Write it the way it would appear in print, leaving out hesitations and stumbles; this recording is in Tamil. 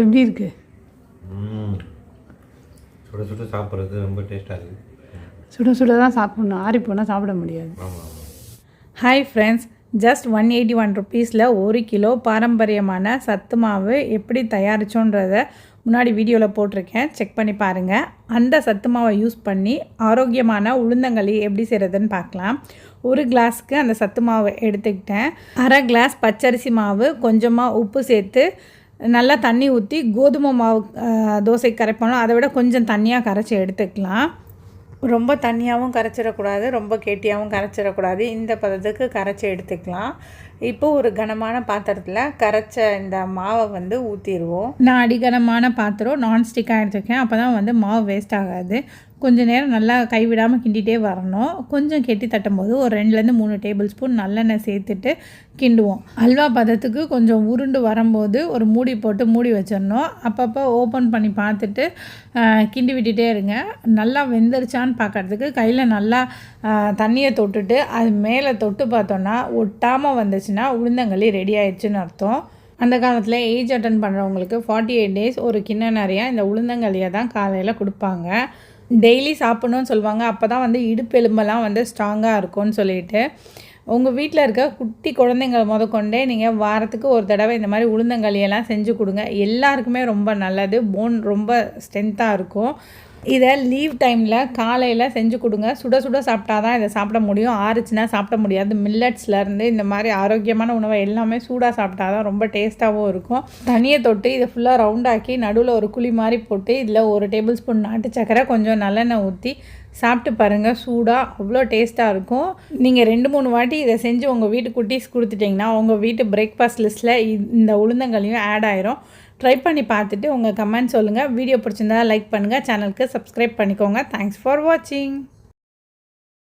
எப்படி இருக்கு? சுட சுட சாப்பிட்றது ரொம்ப டேஸ்ட்டாக இருக்குது. சுட சுட தான் சாப்பிட்ணும், ஆறி போனால் சாப்பிட முடியாது. ஹாய் ஃப்ரெண்ட்ஸ், ஜஸ்ட் 181 ருப்பீஸில் 1 கிலோ பாரம்பரியமான சத்து மாவு எப்படி தயாரிச்சோன்றதை முன்னாடி வீடியோவில் போட்டிருக்கேன், செக் பண்ணி பாருங்கள். அந்த சத்து மாவை யூஸ் பண்ணி ஆரோக்கியமான உளுந்தங்களி எப்படி செய்கிறதுன்னு பார்க்கலாம். 1 கிளாஸ்க்கு அந்த சத்து மாவு எடுத்துக்கிட்டேன். அரை கிளாஸ் பச்சரிசி மாவு, கொஞ்சமாக உப்பு சேர்த்து நல்லா தண்ணி ஊற்றி கோதுமை மாவு தோசை கரைப்போம், அதை விட கொஞ்சம் தண்ணியாக கரைச்சி எடுத்துக்கலாம். ரொம்ப தண்ணியாகவும் கரைச்சிடக்கூடாது, ரொம்ப கெட்டியாகவும் கரைச்சிடக்கூடாது. இந்த பதத்துக்கு கரைச்சி எடுத்துக்கலாம். இப்போது ஒரு கனமான பாத்திரத்தில் கரைச்ச இந்த மாவை ஊற்றிடுவோம். நான் அடிகனமான பாத்திரம் நான்ஸ்டிக்காக எடுத்துருக்கேன், அப்போ தான் மாவு வேஸ்ட் ஆகாது. கொஞ்சம் நேரம் நல்லா கைவிடாமல் கிண்டிகிட்டே வரணும். கொஞ்சம் கெட்டி தட்டும் போது ஒரு 2லேருந்து 3 டேபிள் ஸ்பூன் நல்லெண்ணெய் சேர்த்துட்டு கிண்டுவோம். அல்வா பதத்துக்கு கொஞ்சம் உருண்டு வரும்போது ஒரு மூடி போட்டு மூடி வச்சிடணும். அப்பப்போ ஓப்பன் பண்ணி பார்த்துட்டு கிண்டி விட்டுட்டே இருங்க. நல்லா வெந்துருச்சான்னு பார்க்குறதுக்கு கையில் நல்லா தண்ணியை தொட்டுட்டு அது மேலே தொட்டு பார்த்தோன்னா ஒட்டாமல் வந்துச்சுன்னா உளுந்தங்களி ரெடி ஆயிடுச்சுன்னு அர்த்தம். அந்த காலத்தில் ஏஜ் அட்டன் பண்ணுறவங்களுக்கு 48 டேஸ் ஒரு கிண்ணம் நிறையா இந்த உளுந்தங்களியை தான் காலையில் கொடுப்பாங்க. டெய்லி சாப்பிட்ணுன்னு சொல்லுவாங்க, அப்போ தான் இடுப்பெலும்பெல்லாம் ஸ்ட்ராங்காக இருக்கும்னு சொல்லிட்டு. உங்கள் வீட்டில் இருக்க குட்டி குழந்தைங்கள் முதற்கொண்டே நீங்கள் வாரத்துக்கு ஒரு தடவை இந்த மாதிரி உளுந்தங்களியெல்லாம் செஞ்சு கொடுங்க. எல்லாருக்குமே ரொம்ப நல்லது, போன் ரொம்ப ஸ்ட்ரென்த்தாக இருக்கும். இதை லீவ் டைமில் காலையில் செஞ்சு கொடுங்க. சுட சுட சாப்பிட்டா தான் இதை சாப்பிட முடியும், ஆறுச்சுன்னா சாப்பிட முடியாது. மில்லட்ஸ்லேருந்து இந்த மாதிரி ஆரோக்கியமான உணவை எல்லாமே சூடாக சாப்பிட்டா தான் ரொம்ப டேஸ்ட்டாகவும் இருக்கும். தண்ணியை தொட்டு இதை ஃபுல்லாக ரவுண்டாக்கி நடுவில் ஒரு குழி மாதிரி போட்டு இதில் 1 டேபிள் ஸ்பூன் நாட்டு சக்கரை, கொஞ்சம் நல்லெண்ணெய் ஊற்றி சாப்பிட்டு பாருங்கள். சூடாக அவ்வளோ டேஸ்ட்டாக இருக்கும். நீங்கள் 2-3 வாட்டி இதை செஞ்சு உங்கள் வீட்டு குட்டீஸ் கொடுத்துட்டிங்கன்னா உங்கள் வீட்டு பிரேக்ஃபாஸ்ட் லிஸ்ட்டில் இந்த உளுந்தங்களியும் ஆட் ஆயிரும். ட்ரை பண்ணி பார்த்துட்டு உங்கள் கமெண்ட் சொல்லுங்கள். வீடியோ பிடிச்சிருந்தா லைக் பண்ணுங்கள், சேனலுக்கு சப்ஸ்கிரைப் பண்ணிக்கோங்க. தேங்க்ஸ் ஃபார் வாட்சிங்.